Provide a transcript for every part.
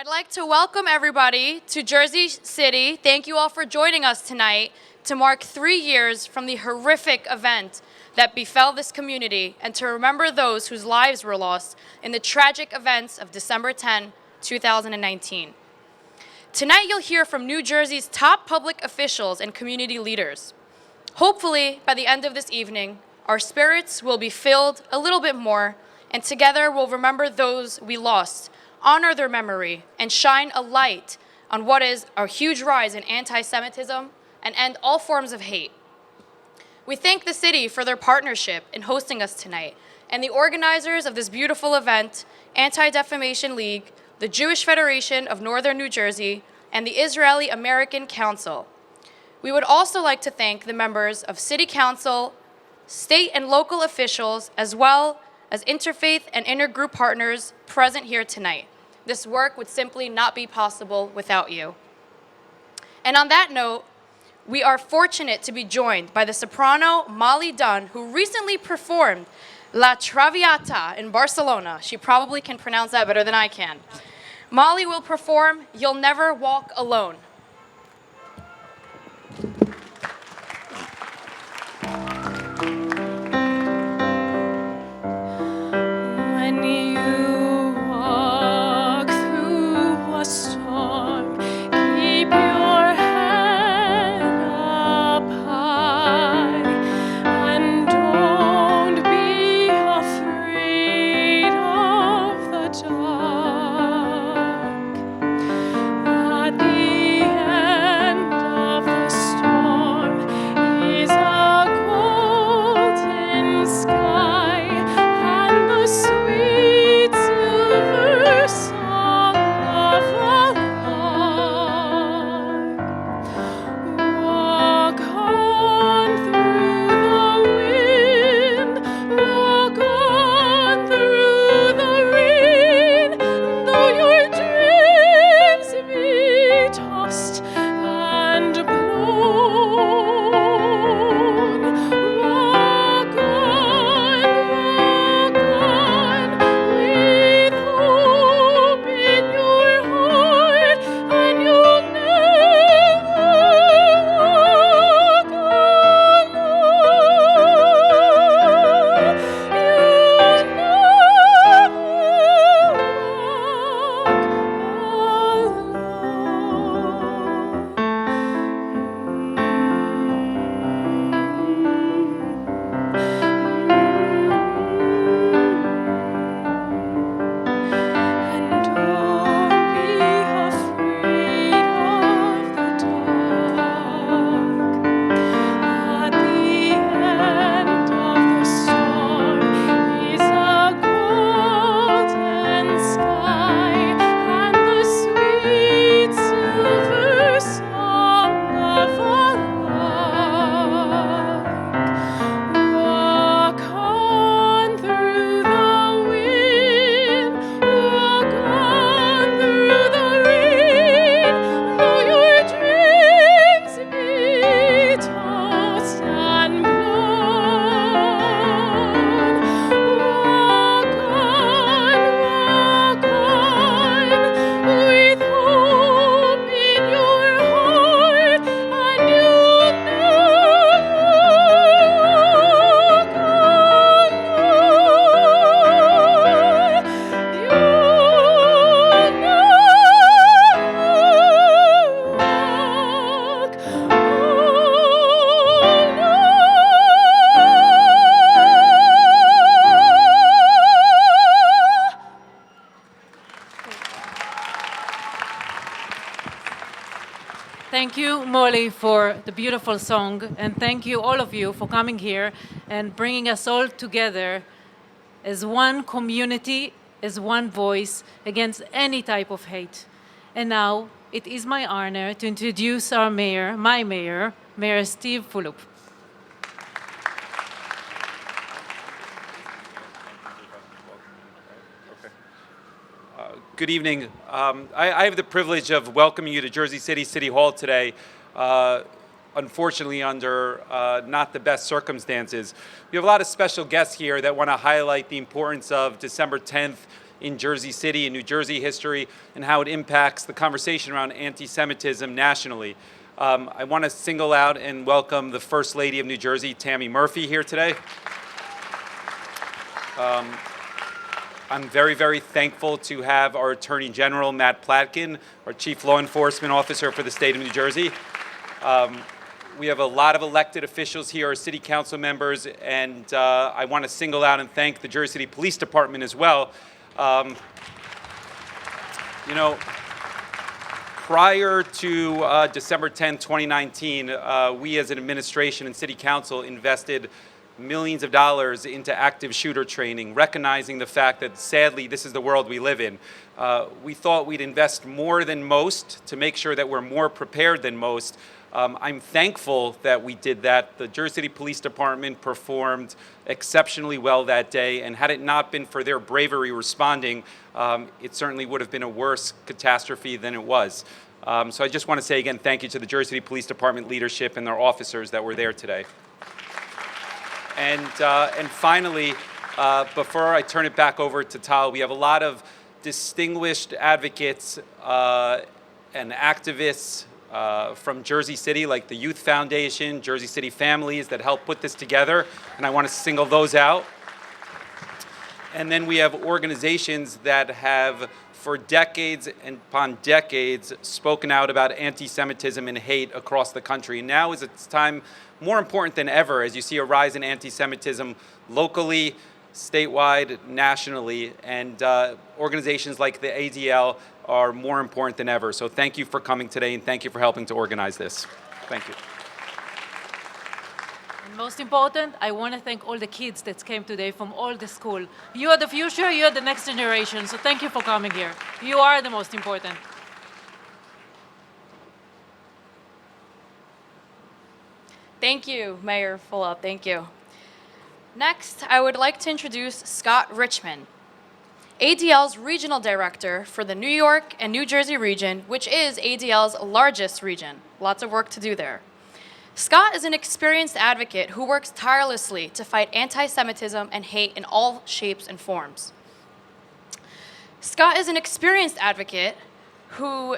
I'd like to welcome everybody to Jersey City. Thank you all for joining us tonight to mark 3 years from the horrific event that befell this community and to remember those whose lives were lost in the tragic events of December 10, 2019. Tonight you'll hear from New Jersey's top public officials and community leaders. Hopefully, by the end of this evening, our spirits will be filled a little bit more, and together we'll remember those we lost, honor their memory, and shine a light on what is a huge rise in antisemitism and end all forms of hate. We thank the city for their partnership in hosting us tonight, and the organizers of this beautiful event, Anti-Defamation League, the Jewish Federation of Northern New Jersey, and the Israeli American Council. We would also like to thank the members of City Council, state and local officials, as well as interfaith and intergroup partners present here tonight. This work would simply not be possible without you. And on that note, we are fortunate to be joined by the soprano Molly Dunn, who recently performed La Traviata in Barcelona. She probably can pronounce that better than I can. Molly will perform You'll Never Walk Alone. When you walk through a storm, keep your head up high, and don't be afraid of the dark. At the end of the storm is a golden sky and the sweet silver song of a lark. Walk on through the wind, walk on through the rain, though your dreams be tossed and blown. Walk on, with hope in your heart, and you'll never walk alone. You'll And don't be afraid of the dark. At the end of the storm is a golden sky and the sweet silver song of a lark. Walk on through the wind, walk on through the rain, though your dreams be tossed and blown. Walk on, with hope in your heart, and you'll never walk alone. You'll Thank you, Molly, for the beautiful song, and thank you, all of you, for coming here and bringing us all together as one community, as one voice against any type of hate. And now, it is my honor to introduce our mayor, my mayor, Mayor Steve Fulop. Good evening. I have the privilege of welcoming you to Jersey City City Hall today. Unfortunately, under not the best circumstances. We have a lot of special guests here that want to highlight the importance of December 10th in Jersey City and New Jersey history and how it impacts the conversation around anti-Semitism nationally. I want to single out and welcome the First Lady of New Jersey, Tammy Murphy, here today. I'm very, very thankful to have our Attorney General, Matt Platkin, our Chief Law Enforcement Officer for the state of New Jersey. We have a lot of elected officials here, our city council members, and I want to single out and thank the Jersey City Police Department as well. You know, prior to December 10, 2019, we as an administration and city council invested millions of dollars into active shooter training, recognizing the fact that sadly this is the world we live in. We thought we'd invest more than most to make sure that we're more prepared than most. I'm thankful that we did that. The Jersey City Police Department performed exceptionally well that day, and had it not been for their bravery responding, it certainly would have been a worse catastrophe than it was. So I just want to say again, thank you to the Jersey City Police Department leadership and their officers that were there today. And finally, before I turn it back over to Tal, we have a lot of distinguished advocates and activists from Jersey City, like the Youth Foundation, Jersey City Families, that helped put this together, and I want to single those out. And then we have organizations that have, for decades and upon decades, spoken out about anti-Semitism and hate across the country. And now is its time more important than ever as you see a rise in anti-Semitism locally, statewide, nationally, and organizations like the ADL are more important than ever. So thank you for coming today, and thank you for helping to organize this. Thank you. And most important, I want to thank all the kids that came today from all the school. You are the future, you are the next generation, so thank you for coming here. You are the most important. Thank you, Mayor Fulop. Thank you. Next, I would like to introduce Scott Richmond, ADL's Regional Director for the New York and New Jersey region, which is ADL's largest region. Lots of work to do there. Scott is an experienced advocate who works tirelessly to fight anti-Semitism and hate in all shapes and forms. Scott is an experienced advocate who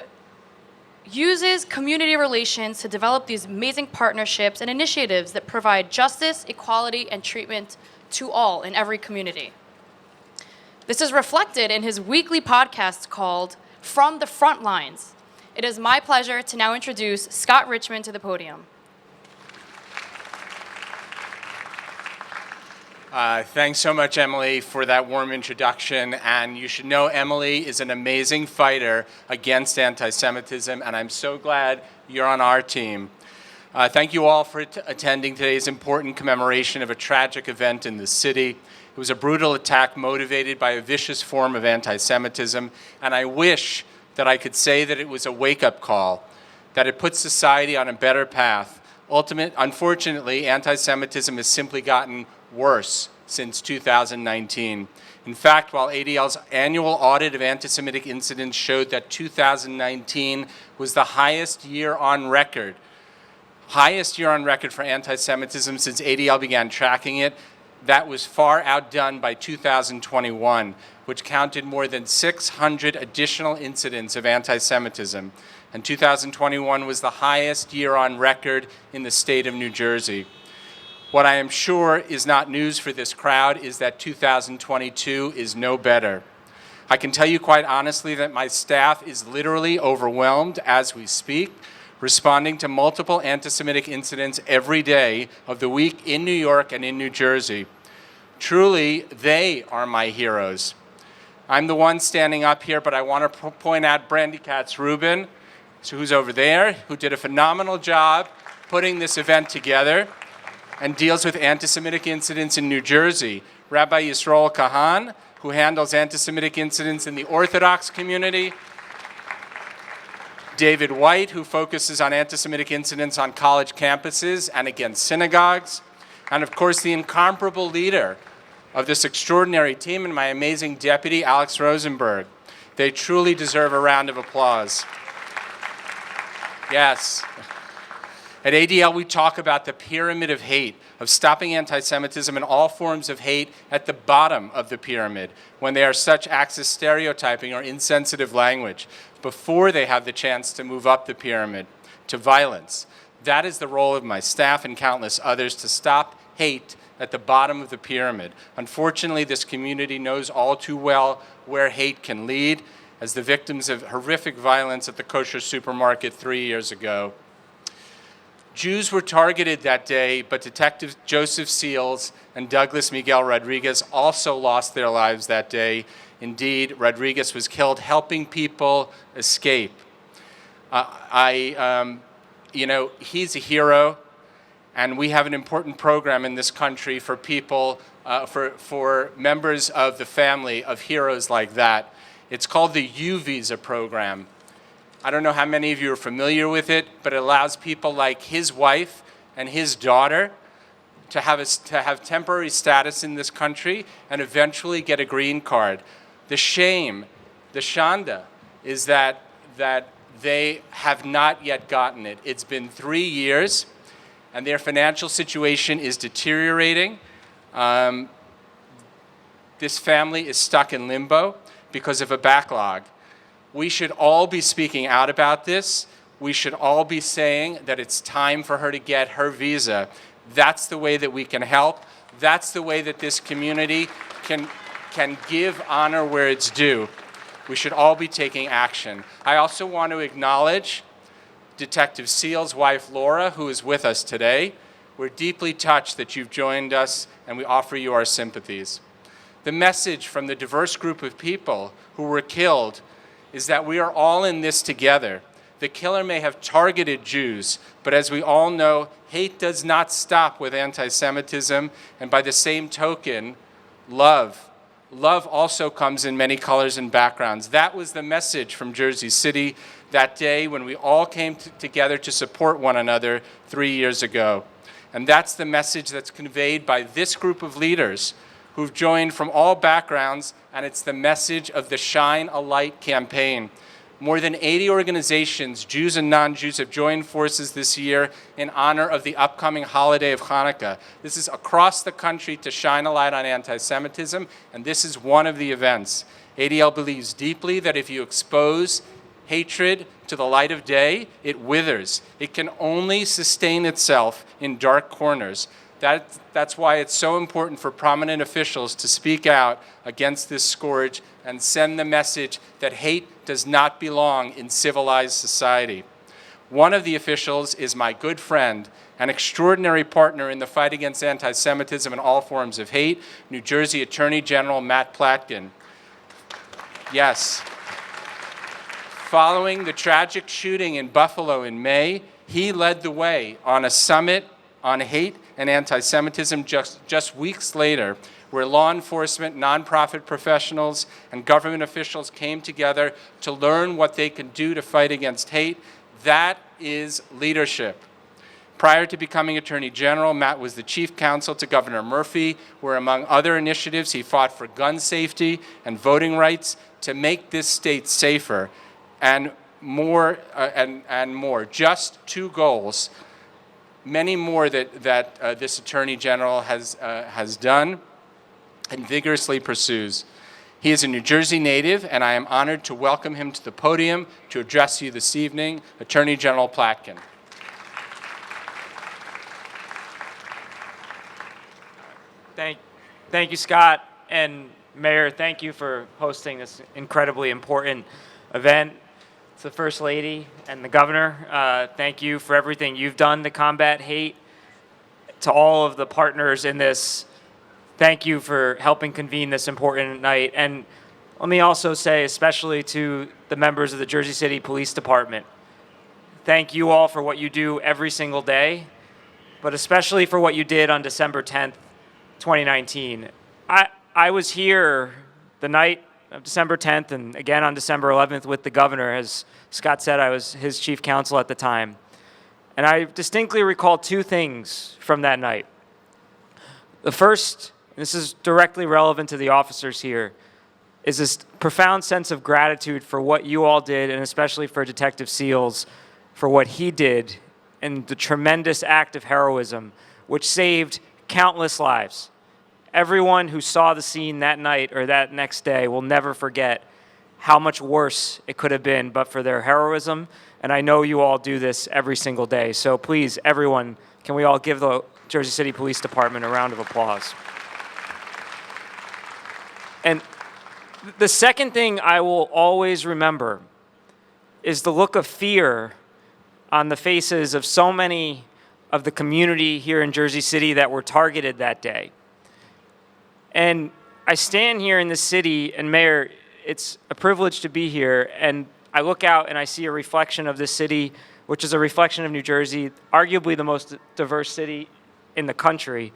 uses community relations to develop these amazing partnerships and initiatives that provide justice, equality, and treatment to all in every community. This is reflected in his weekly podcast called From the Front Lines. It is my pleasure to now introduce Scott Richmond to the podium. Thanks so much, Emily, for that warm introduction. And you should know Emily is an amazing fighter against anti-Semitism, and I'm so glad you're on our team. Thank you all for attending today's important commemoration of a tragic event in the city. It was a brutal attack motivated by a vicious form of anti-Semitism, and I wish that I could say that it was a wake-up call, that it put society on a better path. Unfortunately, anti-Semitism has simply gotten worse since 2019. In fact, while ADL's annual audit of anti-Semitic incidents showed that 2019 was the highest year on record for anti-Semitism since ADL began tracking it, that was far outdone by 2021, which counted more than 600 additional incidents of anti-Semitism. And 2021 was the highest year on record in the state of New Jersey. What I am sure is not news for this crowd is that 2022 is no better. I can tell you quite honestly that my staff is literally overwhelmed as we speak, responding to multiple anti-Semitic incidents every day of the week in New York and in New Jersey. Truly, they are my heroes. I'm the one standing up here, but I want to point out Brandy Katz-Rubin, who's over there, who did a phenomenal job putting this event together and deals with anti-Semitic incidents in New Jersey. Rabbi Yisrael Kahan, who handles anti-Semitic incidents in the Orthodox community. David White, who focuses on anti-Semitic incidents on college campuses and against synagogues. And of course, the incomparable leader of this extraordinary team and my amazing deputy, Alex Rosenberg. They truly deserve a round of applause. Yes. At ADL, we talk about the pyramid of hate, of stopping anti-Semitism and all forms of hate at the bottom of the pyramid, when they are such acts as stereotyping or insensitive language, before they have the chance to move up the pyramid to violence. That is the role of my staff and countless others, to stop hate at the bottom of the pyramid. Unfortunately, this community knows all too well where hate can lead, as the victims of horrific violence at the kosher supermarket 3 years ago. Jews were targeted that day, but Detectives Joseph Seals and Douglas Miguel Rodriguez also lost their lives that day. Indeed, Rodriguez was killed helping people escape. He's a hero, and we have an important program in this country for people, for members of the family of heroes like that. It's called the U Visa program. I don't know how many of you are familiar with it, but it allows people like his wife and his daughter to have temporary status in this country and eventually get a green card. The shame, the shanda, is that they have not yet gotten it. It's been 3 years, and their financial situation is deteriorating. This family is stuck in limbo because of a backlog. We should all be speaking out about this. We should all be saying that it's time for her to get her visa. That's the way that we can help. That's the way that this community can give honor where it's due. We should all be taking action. I also want to acknowledge Detective Seals' wife, Laura, who is with us today. We're deeply touched that you've joined us, and we offer you our sympathies. The message from the diverse group of people who were killed is that we are all in this together. The killer may have targeted Jews, but as we all know, hate does not stop with anti-Semitism, and by the same token, love. Love also comes in many colors and backgrounds. That was the message from Jersey City that day when we all came together to support one another 3 years ago. And that's the message that's conveyed by this group of leaders who've joined from all backgrounds, and it's the message of the Shine a Light campaign. More than 80 organizations, Jews and non-Jews, have joined forces this year in honor of the upcoming holiday of Hanukkah. This is across the country to shine a light on anti-Semitism, and this is one of the events. ADL believes deeply that if you expose hatred to the light of day, it withers. It can only sustain itself in dark corners. That's why it's so important for prominent officials to speak out against this scourge and send the message that hate does not belong in civilized society. One of the officials is my good friend, an extraordinary partner in the fight against anti-Semitism and all forms of hate, New Jersey Attorney General Matt Platkin. Yes. Following the tragic shooting in Buffalo in May, he led the way on a summit on hate and anti-Semitism just weeks later, where law enforcement, nonprofit professionals, and government officials came together to learn what they can do to fight against hate. That is leadership. Prior to becoming Attorney General, Matt was the chief counsel to Governor Murphy, where among other initiatives, he fought for gun safety and voting rights to make this state safer, and more. Just 2 goals. Many more that this Attorney General has done and vigorously pursues. He is a New Jersey native, and I am honored to welcome him to the podium to address you this evening, Attorney General Platkin. Thank you, Scott, and Mayor, thank you for hosting this incredibly important event. To the First Lady and the Governor, thank you for everything you've done to combat hate. To all of the partners in this, thank you for helping convene this important night. And let me also say, especially to the members of the Jersey City Police Department, thank you all for what you do every single day, but especially for what you did on December 10th, 2019. I was here the night of December 10th and again on December 11th with the governor. As Scott said, I was his chief counsel at the time. And I distinctly recall 2 things from that night. The first, and this is directly relevant to the officers here, is this profound sense of gratitude for what you all did, and especially for Detective Seals for what he did and the tremendous act of heroism which saved countless lives. Everyone who saw the scene that night or that next day will never forget how much worse it could have been but for their heroism. And I know you all do this every single day. So please, everyone, can we all give the Jersey City Police Department a round of applause? And the second thing I will always remember is the look of fear on the faces of so many of the community here in Jersey City that were targeted that day. And I stand here in this city, and Mayor, it's a privilege to be here, and I look out and I see a reflection of this city, which is a reflection of New Jersey, arguably the most diverse city in the country,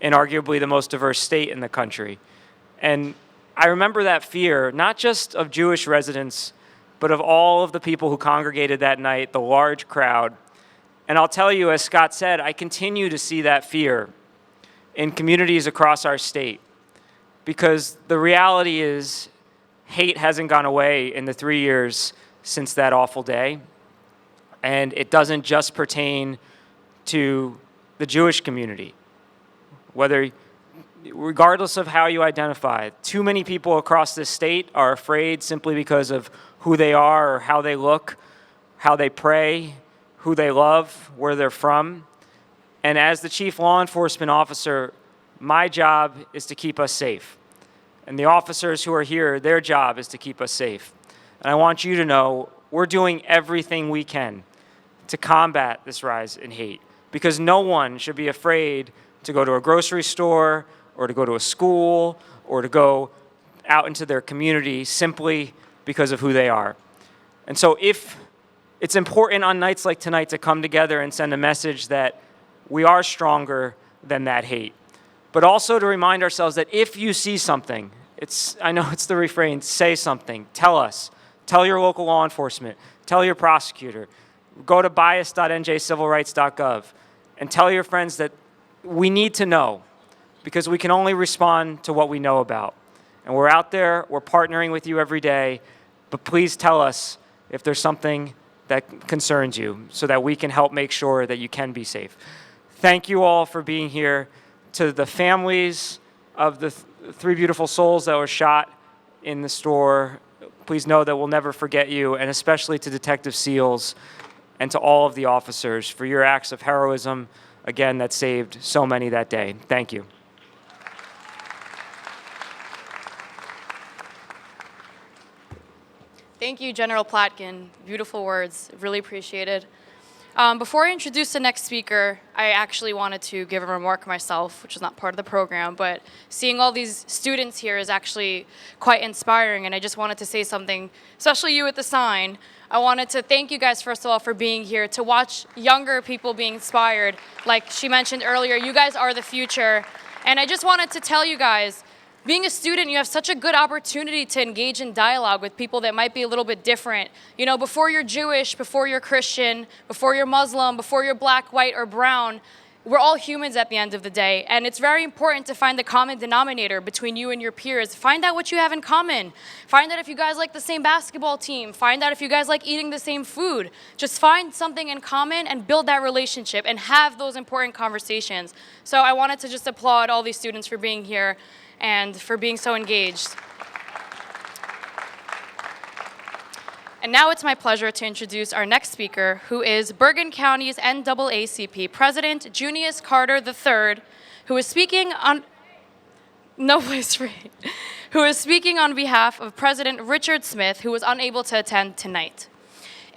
and arguably the most diverse state in the country. And I remember that fear, not just of Jewish residents, but of all of the people who congregated that night, the large crowd. And I'll tell you, as Scott said, I continue to see that fear in communities across our state. Because the reality is, hate hasn't gone away in the 3 years since that awful day. And it doesn't just pertain to the Jewish community. Regardless of how you identify, too many people across this state are afraid simply because of who they are or how they look, how they pray, who they love, where they're from. And as the chief law enforcement officer, my job is to keep us safe. And the officers who are here, their job is to keep us safe. And I want you to know we're doing everything we can to combat this rise in hate, because no one should be afraid to go to a grocery store or to go to a school or to go out into their community simply because of who they are. And so if it's important on nights like tonight to come together and send a message that we are stronger than that hate, but also to remind ourselves that if you see something, I know it's the refrain, say something, tell us, tell your local law enforcement, tell your prosecutor, go to bias.njcivilrights.gov and tell your friends that we need to know, because we can only respond to what we know about. And we're out there, we're partnering with you every day, but please tell us if there's something that concerns you so that we can help make sure that you can be safe. Thank you all for being here. To the families of the three beautiful souls that were shot in the store, please know that we'll never forget you, and especially to Detective Seals and to all of the officers for your acts of heroism, again, that saved so many that day. Thank you. Thank you, General Platkin. Beautiful words. Really appreciated. Before I introduce the next speaker, I actually wanted to give a remark myself, which is not part of the program, but seeing all these students here is actually quite inspiring, and I just wanted to say something, especially you at the sign. I wanted to thank you guys, first of all, for being here, to watch younger people being inspired. Like she mentioned earlier, you guys are the future, and I just wanted to tell you guys, being a student, you have such a good opportunity to engage in dialogue with people that might be a little bit different. You know, before you're Jewish, before you're Christian, before you're Muslim, before you're black, white, or brown, we're all humans at the end of the day. And it's very important to find the common denominator between you and your peers. Find out what you have in common. Find out if you guys like the same basketball team. Find out if you guys like eating the same food. Just find something in common and build that relationship and have those important conversations. So I wanted to just applaud all these students for being here and for being so engaged. And now it's my pleasure to introduce our next speaker, who is Bergen County's NAACP President, Junius Carter III, who is speaking on behalf of President Richard Smith, who was unable to attend tonight.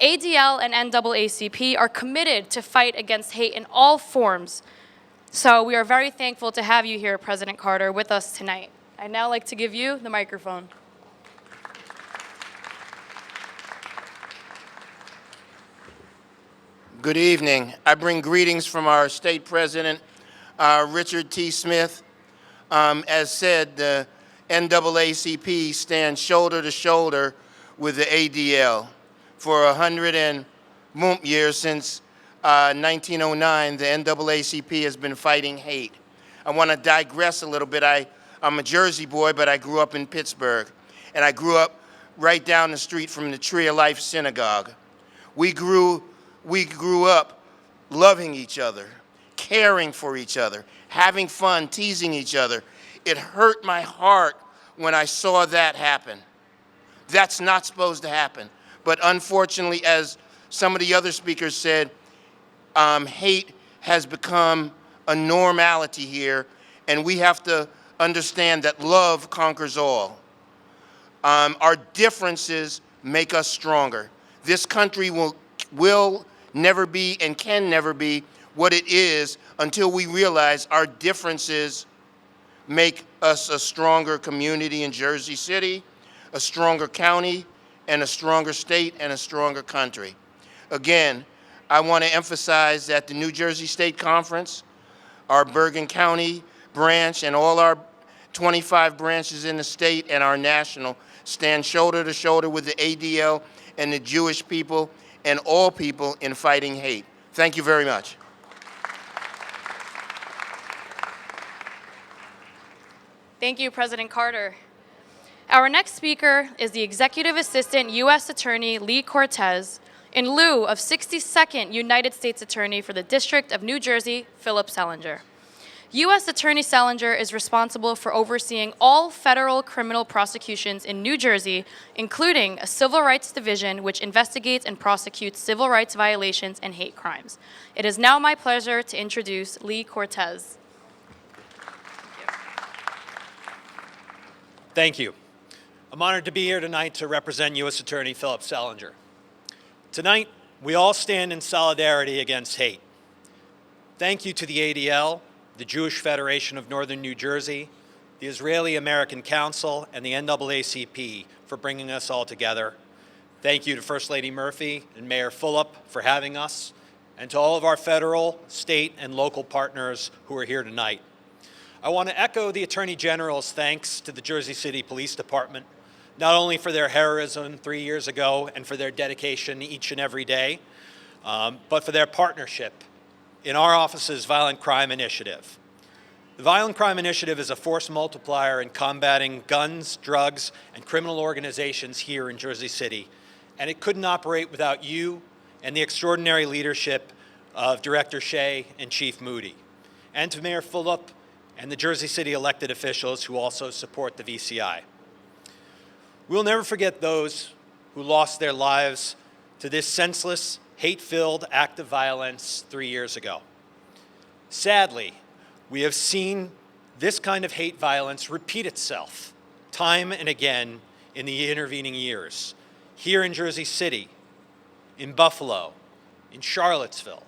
ADL and NAACP are committed to fight against hate in all forms. So we are very thankful to have you here, President Carter, with us tonight. I'd now like to give you the microphone. Good evening. I bring greetings from our state president, Richard T. Smith. As said, the NAACP stands shoulder to shoulder with the ADL. For 100 and years since 1909, the NAACP has been fighting hate. I want to digress a little bit. I'm a Jersey boy, but I grew up in Pittsburgh, and I grew up right down the street from the Tree of Life Synagogue. We grew up loving each other, caring for each other, having fun, teasing each other. It hurt my heart when I saw that happen. That's not supposed to happen. But unfortunately, as some of the other speakers said, hate has become a normality here, and we have to understand that love conquers all. Our differences make us stronger. This country will never be and can never be what it is until we realize our differences make us a stronger community in Jersey City, a stronger county, and a stronger state and a stronger country. Again, I want to emphasize that the New Jersey State Conference, our Bergen County branch, and all our 25 branches in the state and our national stand shoulder to shoulder with the ADL and the Jewish people and all people in fighting hate. Thank you very much. Thank you, President Carter. Our next speaker is the Executive Assistant U.S. Attorney Lee Cortez, in lieu of 62nd United States Attorney for the District of New Jersey, Philip Selinger. U.S. Attorney Selinger is responsible for overseeing all federal criminal prosecutions in New Jersey, including a civil rights division which investigates and prosecutes civil rights violations and hate crimes. It is now my pleasure to introduce Lee Cortez. Thank you. I'm honored to be here tonight to represent U.S. Attorney Philip Selinger. Tonight, we all stand in solidarity against hate. Thank you to the ADL, the Jewish Federation of Northern New Jersey, the Israeli American Council, and the NAACP for bringing us all together. Thank you to First Lady Murphy and Mayor Fulop for having us, and to all of our federal, state, and local partners who are here tonight. I want to echo the Attorney General's thanks to the Jersey City Police Department, not only for their heroism 3 years ago and for their dedication each and every day, but for their partnership in our office's Violent Crime Initiative. The Violent Crime Initiative is a force multiplier in combating guns, drugs, and criminal organizations here in Jersey City, and it couldn't operate without you and the extraordinary leadership of Director Shea and Chief Moody, and to Mayor Fulop and the Jersey City elected officials who also support the VCI. We'll never forget those who lost their lives to this senseless, hate-filled act of violence 3 years ago. Sadly, we have seen this kind of hate violence repeat itself time and again in the intervening years, here in Jersey City, in Buffalo, in Charlottesville,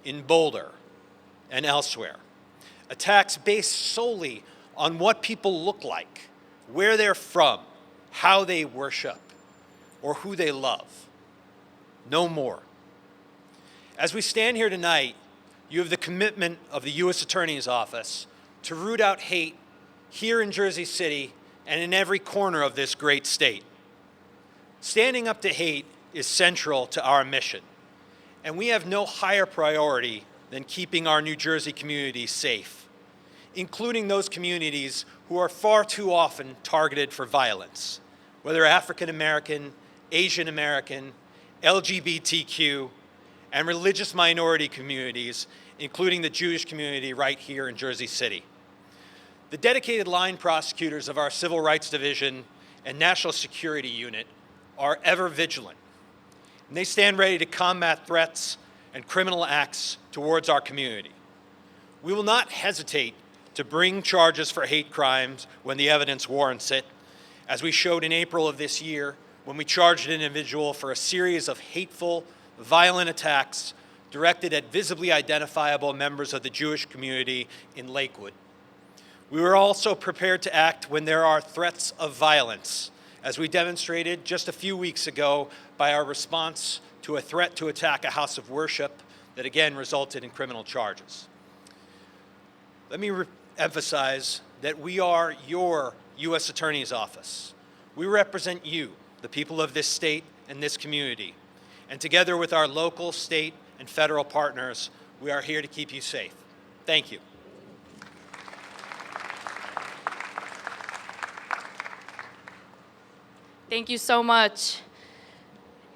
in Boulder, and elsewhere. Attacks based solely on what people look like, where they're from, how they worship, or who they love. No more. As we stand here tonight, you have the commitment of the U.S. Attorney's Office to root out hate here in Jersey City and in every corner of this great state. Standing up to hate is central to our mission, and we have no higher priority than keeping our New Jersey communities safe, including those communities who are far too often targeted for violence, whether African American, Asian American, LGBTQ, and religious minority communities, including the Jewish community right here in Jersey City. The dedicated line prosecutors of our Civil Rights Division and National Security Unit are ever vigilant, and they stand ready to combat threats and criminal acts towards our community. We will not hesitate to bring charges for hate crimes when the evidence warrants it, as we showed in April of this year when we charged an individual for a series of hateful, violent attacks directed at visibly identifiable members of the Jewish community in Lakewood. We were also prepared to act when there are threats of violence, as we demonstrated just a few weeks ago by our response to a threat to attack a house of worship that again resulted in criminal charges. Let me emphasize that we are your U.S. Attorney's Office. We represent you, the people of this state and this community. And together with our local, state, and federal partners, we are here to keep you safe. Thank you. Thank you so much.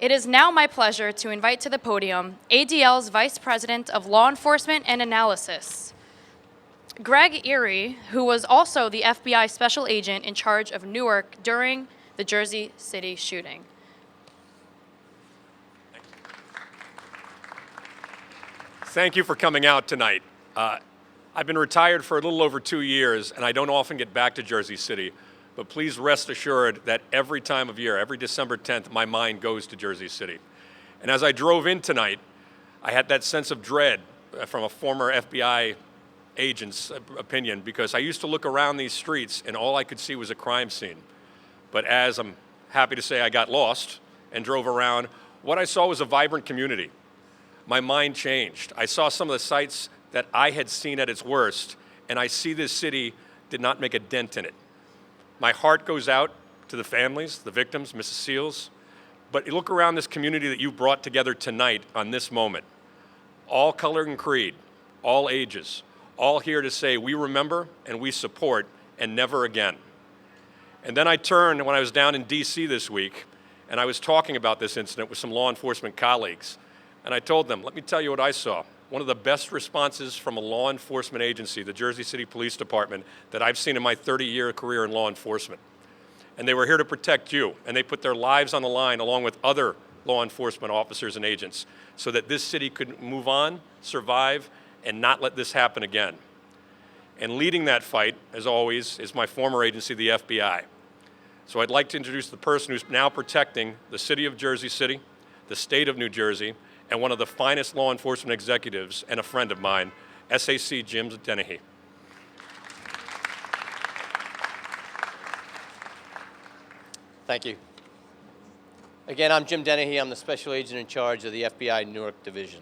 It is now my pleasure to invite to the podium ADL's Vice President of Law Enforcement and Analysis, Greg Erie, who was also the FBI Special Agent in charge of Newark during the Jersey City shooting. Thank you for coming out tonight. I've been retired for a little over 2 years, and I don't often get back to Jersey City, but please rest assured that every time of year, every December 10th, my mind goes to Jersey City. And as I drove in tonight, I had that sense of dread from a former FBI agent's opinion, because I used to look around these streets and all I could see was a crime scene. But as I'm happy to say I got lost and drove around, what I saw was a vibrant community. My mind changed. I saw some of the sights that I had seen at its worst, and I see this city did not make a dent in it. My heart goes out to the families, the victims, Mrs. Seals, but you look around this community that you brought together tonight on this moment. All color and creed, all ages, all here to say we remember and we support and never again. And then I turned when I was down in DC this week, and I was talking about this incident with some law enforcement colleagues. And I told them, let me tell you what I saw. One of the best responses from a law enforcement agency, the Jersey City Police Department, that I've seen in my 30-year career in law enforcement. And they were here to protect you, and they put their lives on the line along with other law enforcement officers and agents so that this city could move on, survive, and not let this happen again. And leading that fight, as always, is my former agency, the FBI. So I'd like to introduce the person who's now protecting the city of Jersey City, the state of New Jersey, and one of the finest law enforcement executives and a friend of mine, SAC Jim Dennehy. Thank you. Again, I'm Jim Dennehy. I'm the Special Agent in charge of the FBI Newark Division.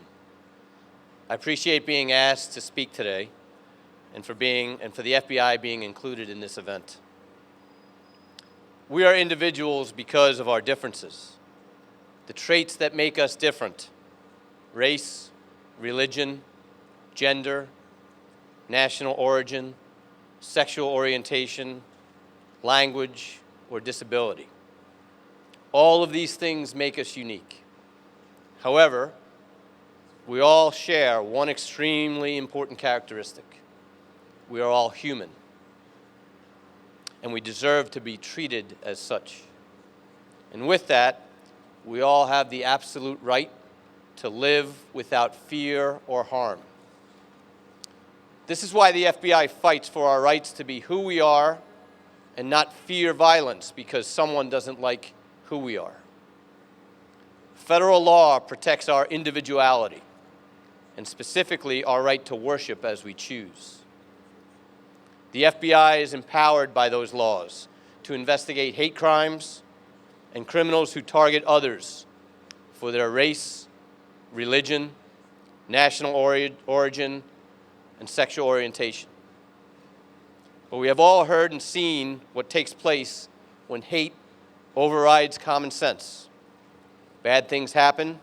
I appreciate being asked to speak today and for the FBI being included in this event. We are individuals because of our differences, the traits that make us different: race, religion, gender, national origin, sexual orientation, language, or disability. All of these things make us unique. However, we all share one extremely important characteristic. We are all human, and we deserve to be treated as such. And with that, we all have the absolute right to live without fear or harm. This is why the FBI fights for our rights to be who we are and not fear violence because someone doesn't like who we are. Federal law protects our individuality, and specifically our right to worship as we choose. The FBI is empowered by those laws to investigate hate crimes and criminals who target others for their race, religion, national origin, and sexual orientation. But we have all heard and seen what takes place when hate overrides common sense. Bad things happen,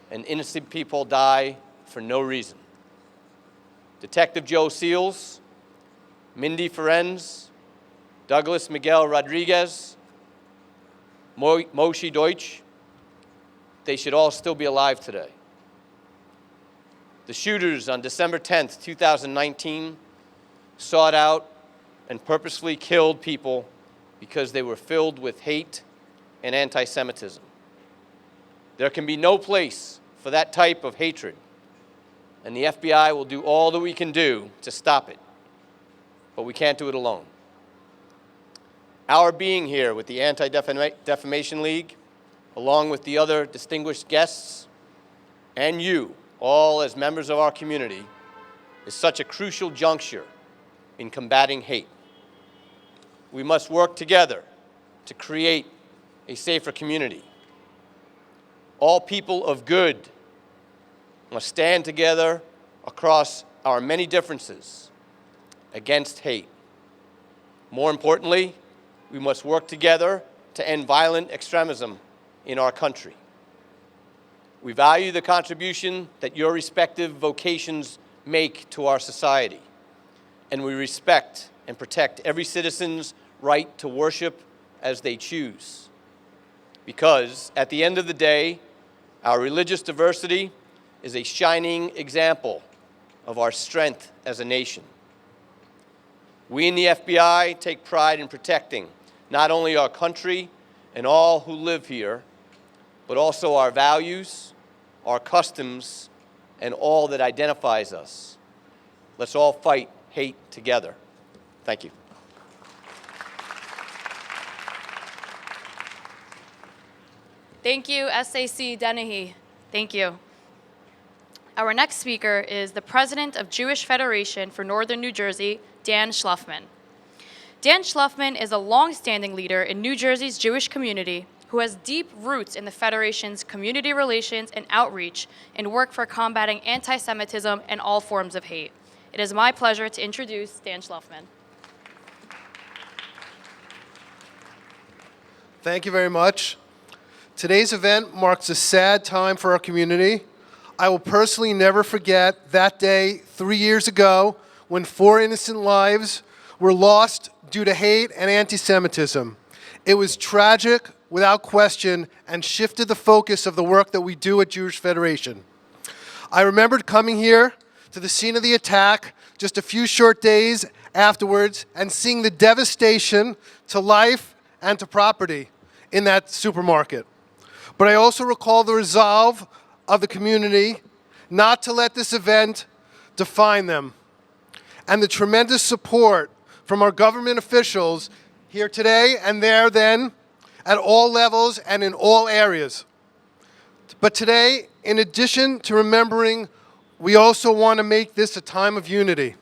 and innocent people die for no reason. Detective Joe Seals, Mindy Ferenz, Douglas Miguel Rodriguez, Moshe Deutsch, they should all still be alive today. The shooters on December 10th, 2019, sought out and purposefully killed people because they were filled with hate and anti-Semitism. There can be no place for that type of hatred, and the FBI will do all that we can do to stop it, but we can't do it alone. Our being here with the Anti-Defamation League, along with the other distinguished guests, and you, all as members of our community, is such a crucial juncture in combating hate. We must work together to create a safer community. All people of good must stand together across our many differences against hate. More importantly, we must work together to end violent extremism in our country. We value the contribution that your respective vocations make to our society, and we respect and protect every citizen's right to worship as they choose. because at the end of the day, our religious diversity is a shining example of our strength as a nation. We in the FBI take pride in protecting not only our country and all who live here, but also our values, our customs, and all that identifies us. Let's all fight hate together. Thank you. Thank you, SAC Dennehy. Thank you. Our next speaker is the president of Jewish Federation for Northern New Jersey, Dan Schluffman. Dan Schluffman is a long-standing leader in New Jersey's Jewish community who has deep roots in the Federation's community relations and outreach and work for combating anti-Semitism and all forms of hate. It is my pleasure to introduce Dan Schluffman. Thank you very much. Today's event marks a sad time for our community. I will personally never forget that day 3 years ago when 4 innocent lives were lost due to hate and anti-Semitism. It was tragic, without question, and shifted the focus of the work that we do at Jewish Federation. I remembered coming here to the scene of the attack just a few short days afterwards and seeing the devastation to life and to property in that supermarket. But I also recall the resolve of the community not to let this event define them, and the tremendous support from our government officials here today and there then, at all levels and in all areas. But today, in addition to remembering, we also want to make this a time of unity.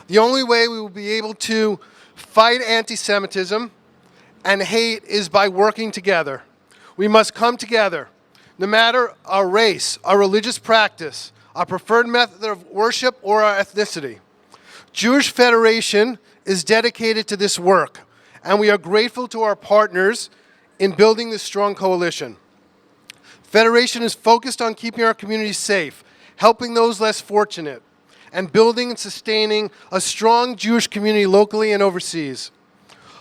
The only way we will be able to fight anti-Semitism and hate is by working together. We must come together, no matter our race, our religious practice, our preferred method of worship, or our ethnicity. Jewish Federation is dedicated to this work, and we are grateful to our partners in building this strong coalition. Federation is focused on keeping our community safe, helping those less fortunate, and building and sustaining a strong Jewish community locally and overseas.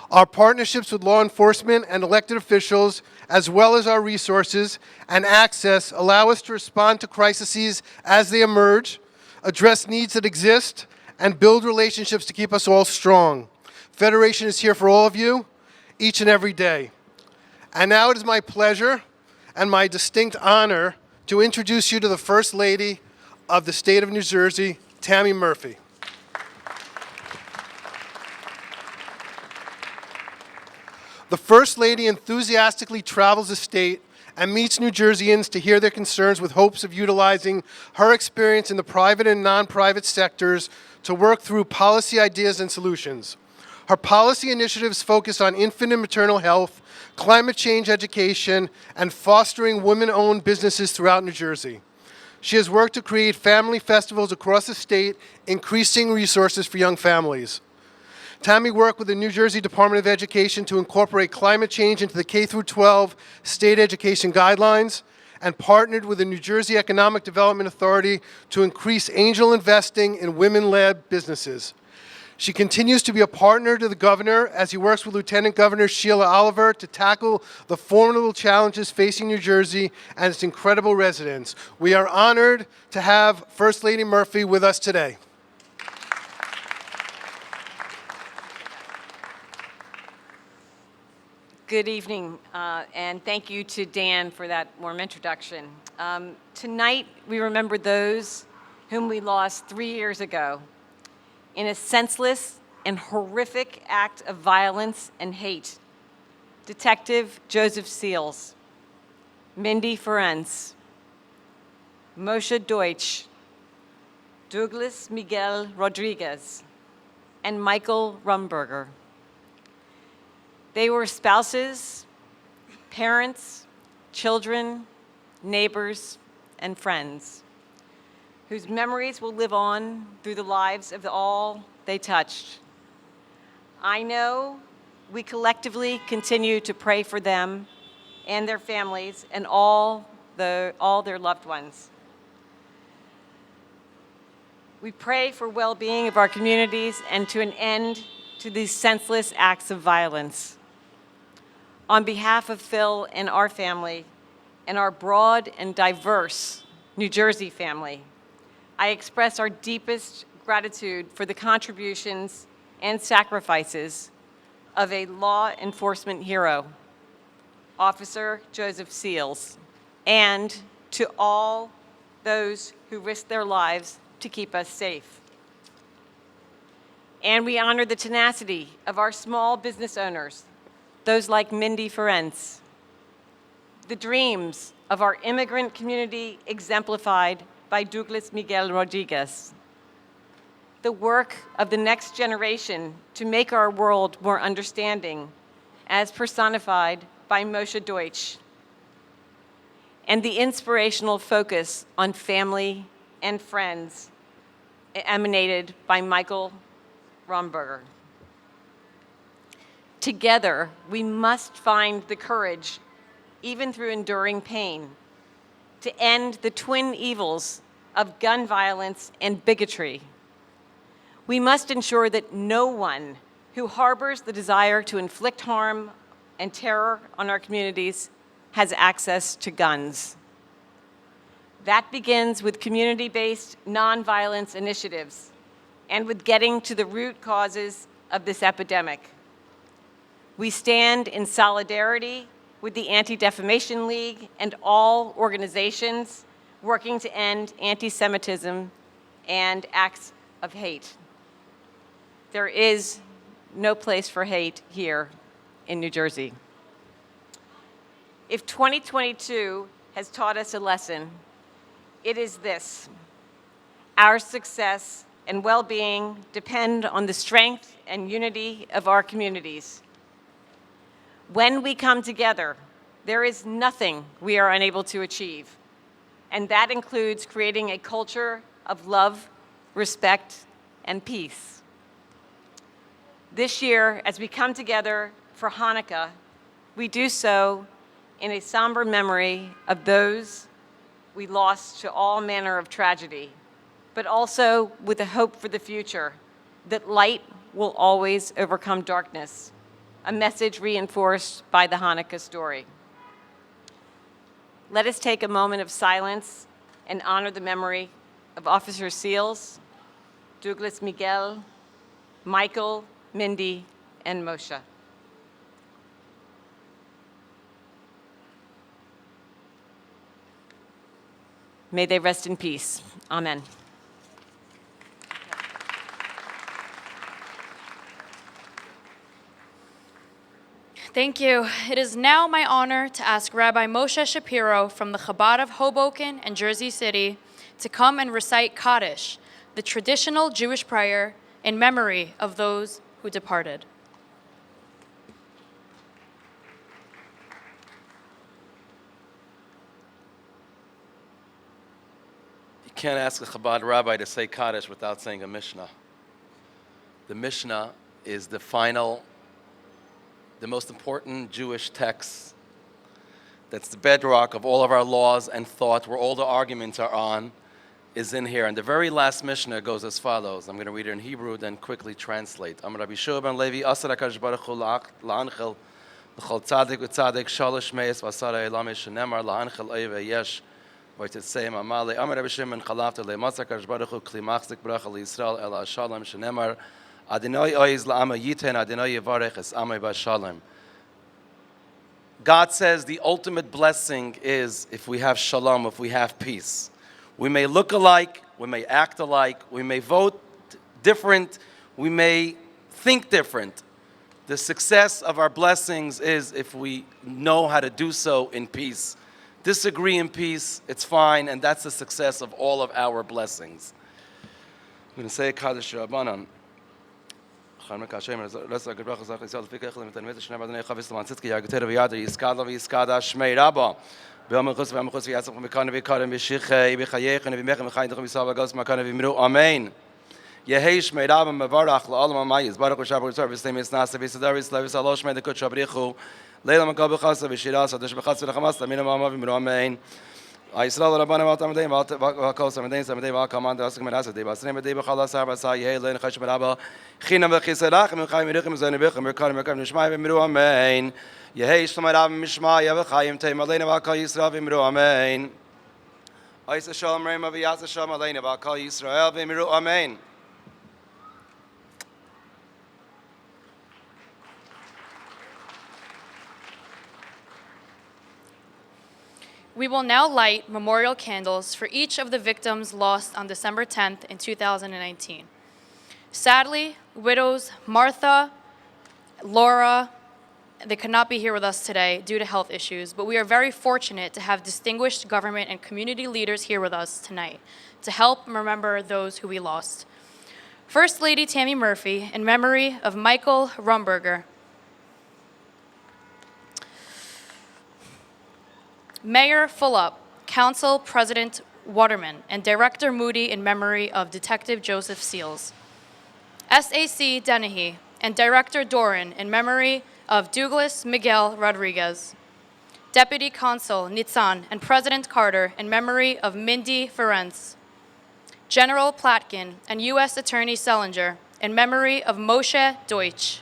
Our partnerships with law enforcement and elected officials, as well as our resources and access, allow us to respond to crises as they emerge, address needs that exist, and build relationships to keep us all strong. Federation is here for all of you, each and every day. And now it is my pleasure and my distinct honor to introduce you to the First Lady of the state of New Jersey, Tammy Murphy. The First Lady enthusiastically travels the state and meets New Jerseyans to hear their concerns with hopes of utilizing her experience in the private and non-private sectors to work through policy ideas and solutions. Her policy initiatives focus on infant and maternal health, climate change education, and fostering women-owned businesses throughout New Jersey. She has worked to create family festivals across the state, increasing resources for young families. Tammy worked with the New Jersey Department of Education to incorporate climate change into the K-12 state education guidelines and partnered with the New Jersey Economic Development Authority to increase angel investing in women-led businesses. She continues to be a partner to the governor as he works with Lieutenant Governor Sheila Oliver to tackle the formidable challenges facing New Jersey and its incredible residents. We are honored to have First Lady Murphy with us today. Good evening, and thank you to Dan for that warm introduction. Tonight, we remember those whom we lost 3 years ago in a senseless and horrific act of violence and hate. Detective Joseph Seals, Mindy Ferenc, Moshe Deutsch, Douglas Miguel Rodriguez, and Michael Rumberger. They were spouses, parents, children, neighbors, and friends, whose memories will live on through the lives of all they touched. I know we collectively continue to pray for them and their families and all their loved ones. We pray for well-being of our communities and to an end to these senseless acts of violence. On behalf of Phil and our family, and our broad and diverse New Jersey family, I express our deepest gratitude for the contributions and sacrifices of a law enforcement hero, Officer Joseph Seals, and to all those who risked their lives to keep us safe. And we honor the tenacity of our small business owners, those like Mindy Ferenc, the dreams of our immigrant community exemplified by Douglas Miguel Rodriguez, the work of the next generation to make our world more understanding, as personified by Moshe Deutsch, and the inspirational focus on family and friends emanated by Michael Romberger. Together, we must find the courage, even through enduring pain, to end the twin evils of gun violence and bigotry. We must ensure that no one who harbors the desire to inflict harm and terror on our communities has access to guns. That begins with community-based nonviolence initiatives and with getting to the root causes of this epidemic. We stand in solidarity with the Anti-Defamation League and all organizations working to end anti-Semitism and acts of hate. There is no place for hate here in New Jersey. If 2022 has taught us a lesson, it is this: our success and well-being depend on the strength and unity of our communities. When we come together, there is nothing we are unable to achieve, and that includes creating a culture of love, respect, and peace. This year, as we come together for Hanukkah, we do so in a somber memory of those we lost to all manner of tragedy, but also with a hope for the future, that light will always overcome darkness, a message reinforced by the Hanukkah story. Let us take a moment of silence and honor the memory of Officer Seals, Douglas Miguel, Michael, Mindy, and Moshe. May they rest in peace. Amen. Thank you. It is now my honor to ask Rabbi Moshe Shapiro from the Chabad of Hoboken and Jersey City to come and recite Kaddish, the traditional Jewish prayer in memory of those who departed. You can't ask a Chabad rabbi to say Kaddish without saying a Mishnah. The Mishnah is the most important Jewish text. That's the bedrock of all of our laws and thought, where all the arguments are on, is in here. And the very last Mishnah goes as follows. I'm going to read it in Hebrew, then quickly translate. Amar Rabbi Shua ben Levi, Asar HaKadosh Baruch Hu la'anchel l'chol tzadik v'tzadik shalosh meis v'asara elam shenemar la'anchel oy v'yesh v'yitzeim amale. Amar Rabbi Shimon chalafta le'matzah HaKadosh Baruch Hu kli machzik bracha liYisrael el ha'shalom shenemar Adonai oiz la'ama yiten Adonai yivarech es amay b'shalom. God says the ultimate blessing is if we have shalom, if we have peace. We may look alike, we may act alike, we may vote different, we may think different. The success of our blessings is if we know how to do so in peace. Disagree in peace, it's fine, and that's the success of all of our blessings. I'm going to say a Kaddish Rabbanan. Hashem let's get back to the fikach and the mitzvah shna badnei chavis l'mantzitki yaguter v'yada yiskad v'yiskada shmei rabba v'amachus v'yatzach v'mekan v'karem v'shichei v'chayech and v'mechem v'chayim d'chum yisrael v'gos makan v'imru amen. Yehei shmei rabba mevarach la'olam amayis baruch v'shavu v'tzor v'stem yisnasa v'yisadar v'yislav v'salosh shmei dekut shabrichu leila makal b'chasa v'shiras adosh b'chasa v'chamas tamina ma'ama v'imru amen. Aisrael Rabbana Vatamdei Vakos Amdei Samdei Vakaman Daskim Rasadi Basrim Dei Bakhala Sarba Sai Helen Khashim Rabba Khina Vakhisarach Mekhaim Rikhim Zanibikh Mekar Mekam Nishmai Vimru Amen Yehei Shtamarav Mishmai Yavchaim Tay Malena Vaka Yisrael Vimru Amen Aisa Shalom Reim Aviyasa Shalom Malena Vaka Yisrael Vimru Amen. We will now light memorial candles for each of the victims lost on December 10th in 2019. Sadly, widows Martha, Laura, they could not be here with us today due to health issues, but we are very fortunate to have distinguished government and community leaders here with us tonight to help remember those who we lost. First Lady Tammy Murphy, in memory of Michael Rumberger. Mayor Fulop, Council President Waterman, and Director Moody in memory of Detective Joseph Seals. SAC Dennehy and Director Doran in memory of Douglas Miguel Rodriguez. Deputy Consul Nitzan and President Carter in memory of Mindy Ferenc. General Platkin and U.S. Attorney Selinger in memory of Moshe Deutsch.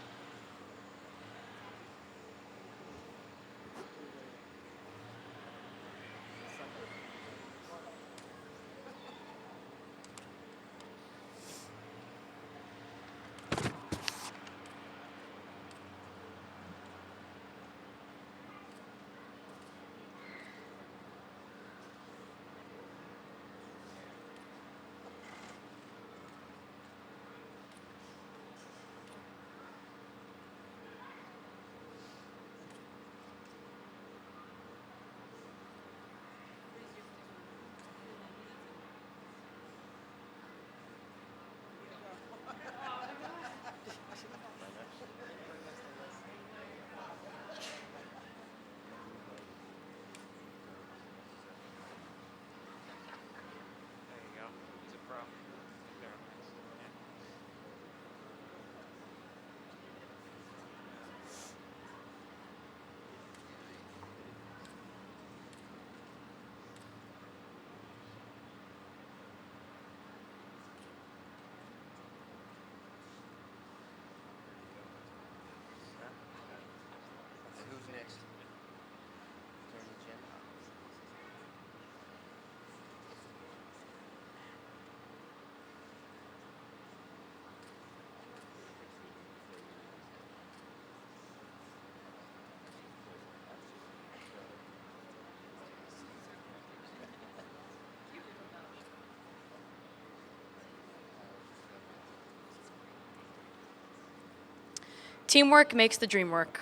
Teamwork makes the dream work.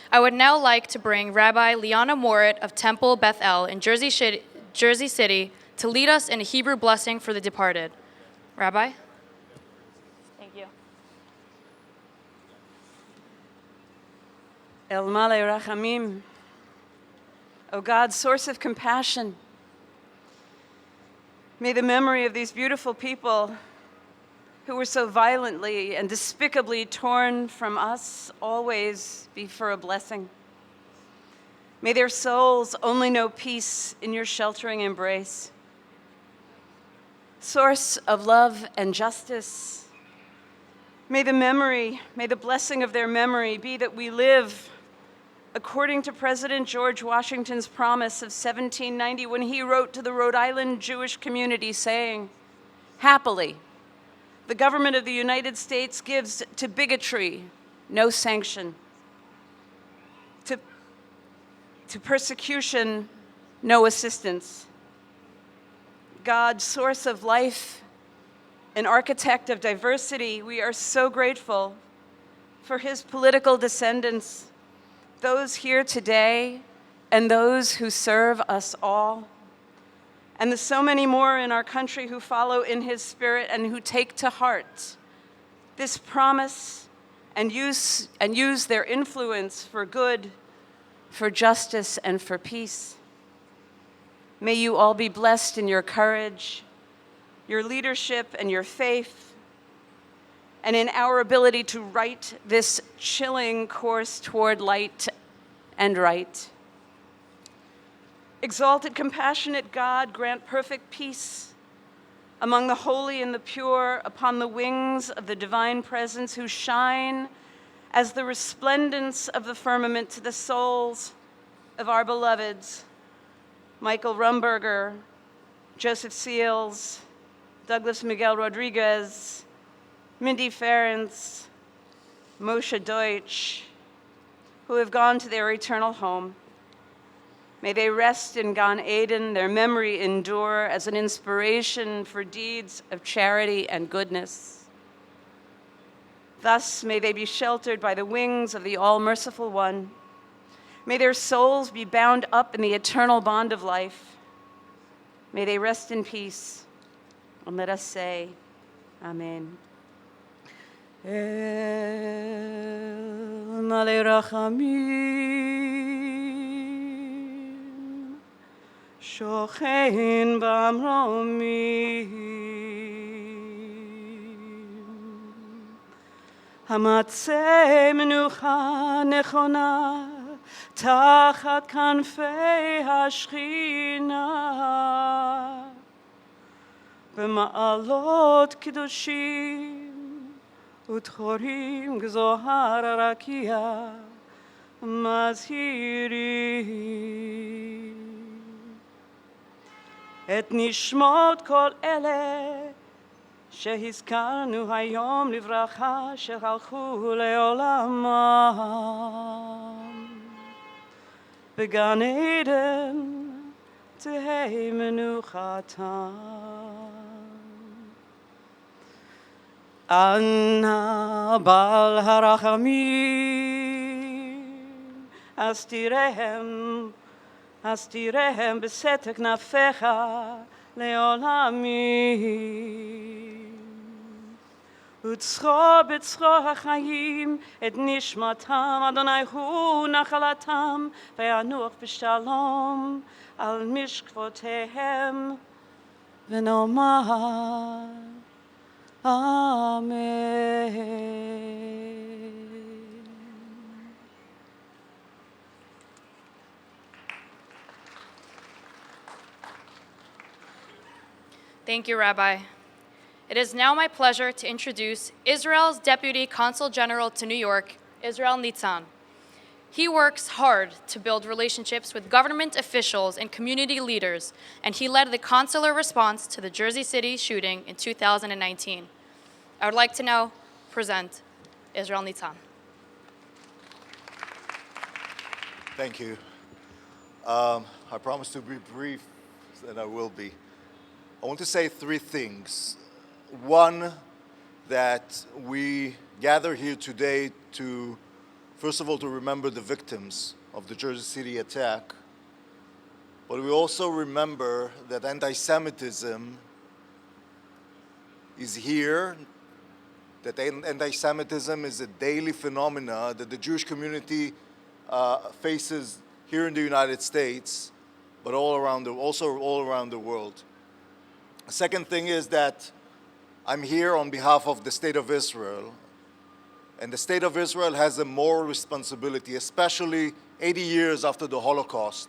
I would now like to bring Rabbi Liana Morit of Temple Beth El in Jersey City to lead us in a Hebrew blessing for the departed. Rabbi? Thank you. El Malei Rachamim, O God, source of compassion, may the memory of these beautiful people who were so violently and despicably torn from us always be for a blessing. May their souls only know peace in your sheltering embrace. Source of love and justice, may the blessing of their memory be that we live according to President George Washington's promise of 1790 when he wrote to the Rhode Island Jewish community saying, "Happily, the government of the United States gives to bigotry no sanction, to persecution no assistance." God, source of life and architect of diversity, we are so grateful for his political descendants, those here today and those who serve us all, and the so many more in our country who follow in his spirit and who take to heart this promise and use their influence for good, for justice, and for peace. May you all be blessed in your courage, your leadership, and your faith, and in our ability to right this chilling course toward light and right. Exalted, compassionate God, grant perfect peace among the holy and the pure upon the wings of the divine presence who shine as the resplendence of the firmament to the souls of our beloveds, Michael Rumberger, Joseph Seals, Douglas Miguel Rodriguez, Mindy Ferentz, Moshe Deutsch, who have gone to their eternal home. May they rest in Gan Eden, their memory endure as an inspiration for deeds of charity and goodness. Thus, may they be sheltered by the wings of the All-Merciful One. May their souls be bound up in the eternal bond of life. May they rest in peace. And let us say, Amen. El Malei Rachamim, Shochein Bamromim, Hamatzeh Menucha Nechona, Tachat Kanfei HaShechina, B'ma'alot Kedoshim, Utchorim Gzohar Rakia Mazhiri Et Nishmot Kol Ele Shehizkarnu Hayom Livracha Shehalchu Leolamam Began Eden Tehei Menuchatam Anna Bal Harachamim, Astirehem Besetek Nafecha Leolamim. Utzro betzro hachayim et nishmatam Adonai hu nachalatam ve'anuch b'shalom al mishkvotehem v'nomar Amen. Thank you, Rabbi. It is now my pleasure to introduce Israel's Deputy Consul General to New York, Israel Nitzan. He works hard to build relationships with government officials and community leaders, and he led the consular response to the Jersey City shooting in 2019. I would like to now present Israel Nitzan. Thank you. I promise to be brief, and I will be. I want to say three things. One, that we gather here today to, first of all, to remember the victims of the Jersey City attack, but we also remember that anti-Semitism is here, that anti-Semitism is a daily phenomena that the Jewish community faces here in the United States, but also all around the world. The second thing is that I'm here on behalf of the State of Israel, and the State of Israel has a moral responsibility, especially 80 years after the Holocaust,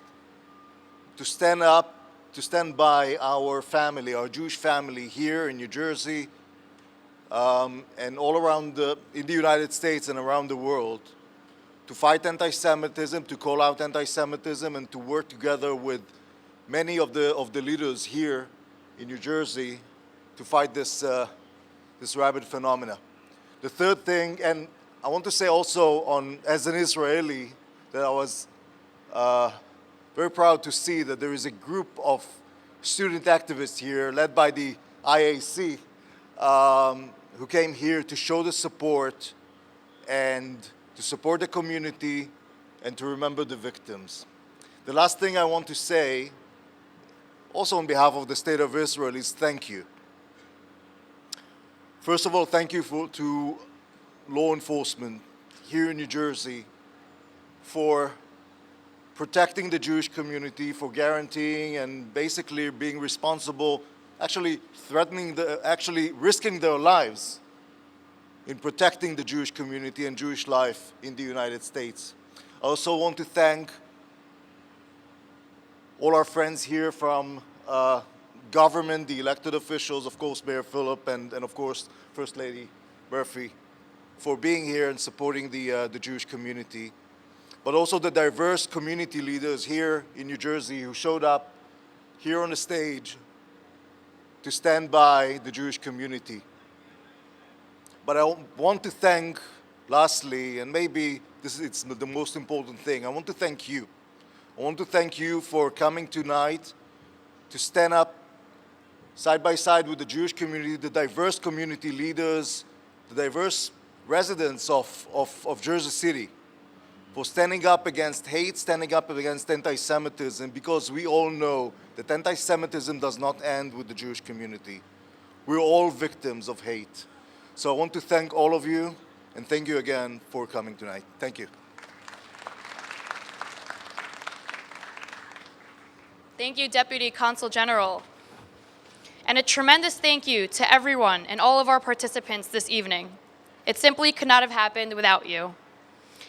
to stand up, to stand by our family, our Jewish family here in New Jersey, and all around in the United States and around the world, to fight anti-Semitism, to call out anti-Semitism, and to work together with many of the leaders here in New Jersey to fight this rabid phenomena. The third thing, and I want to say also as an Israeli, that I was very proud to see that there is a group of student activists here led by the IAC who came here to show the support and to support the community and to remember the victims. The last thing I want to say, also on behalf of the State of Israel, is thank you. First of all, thank you to law enforcement here in New Jersey for protecting the Jewish community, for guaranteeing and basically being responsible, actually risking their lives in protecting the Jewish community and Jewish life in the United States. I also want to thank all our friends here from government, the elected officials, of course, Mayor Fulop, and of course, First Lady Murphy, for being here and supporting the Jewish community, but also the diverse community leaders here in New Jersey who showed up here on the stage to stand by the Jewish community. But I want to thank, lastly, and maybe it's the most important thing, I want to thank you. I want to thank you for coming tonight to stand up side by side with the Jewish community, the diverse community leaders, the diverse residents of Jersey City, for standing up against hate, standing up against anti-Semitism, because we all know that anti-Semitism does not end with the Jewish community. We're all victims of hate. So I want to thank all of you, and thank you again for coming tonight. Thank you. Thank you, Deputy Consul General. And a tremendous thank you to everyone and all of our participants this evening. It simply could not have happened without you.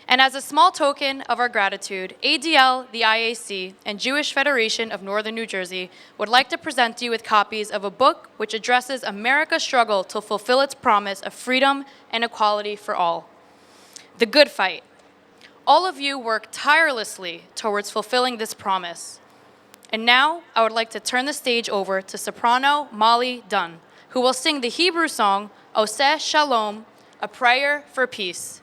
And as a small token of our gratitude, ADL, the IAC, and Jewish Federation of Northern New Jersey would like to present you with copies of a book which addresses America's struggle to fulfill its promise of freedom and equality for all. The Good Fight. All of you work tirelessly towards fulfilling this promise. And now, I would like to turn the stage over to soprano Molly Dunn, who will sing the Hebrew song, Oseh Shalom, a prayer for peace.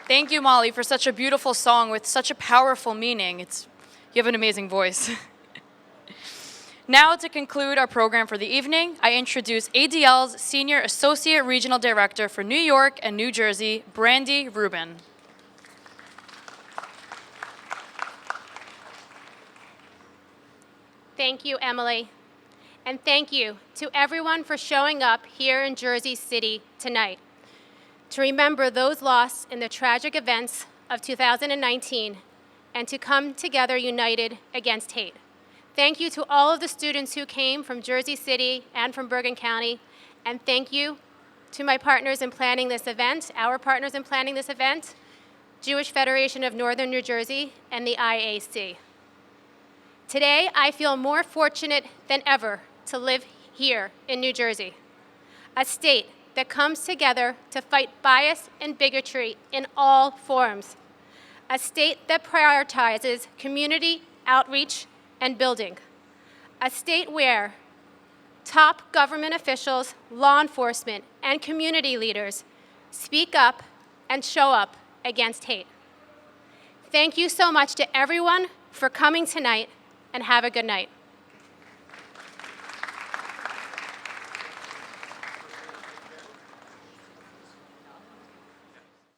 Thank you, Molly, for such a beautiful song with such a powerful meaning. It's You have an amazing voice. Now, to conclude our program for the evening, I introduce ADL's Senior Associate Regional Director for New York and New Jersey, Brandy Rubin. Thank you, Emily. And thank you to everyone for showing up here in Jersey City tonight to remember those lost in the tragic events of 2019 and to come together united against hate. Thank you to all of the students who came from Jersey City and from Bergen County, and thank you to my partners in planning this event, our partners in planning this event, Jewish Federation of Northern New Jersey and the IAC. Today, I feel more fortunate than ever to live here in New Jersey, a state that comes together to fight bias and bigotry in all forms, a state that prioritizes community outreach and building, a state where top government officials, law enforcement, and community leaders speak up and show up against hate. Thank you so much to everyone for coming tonight, and have a good night.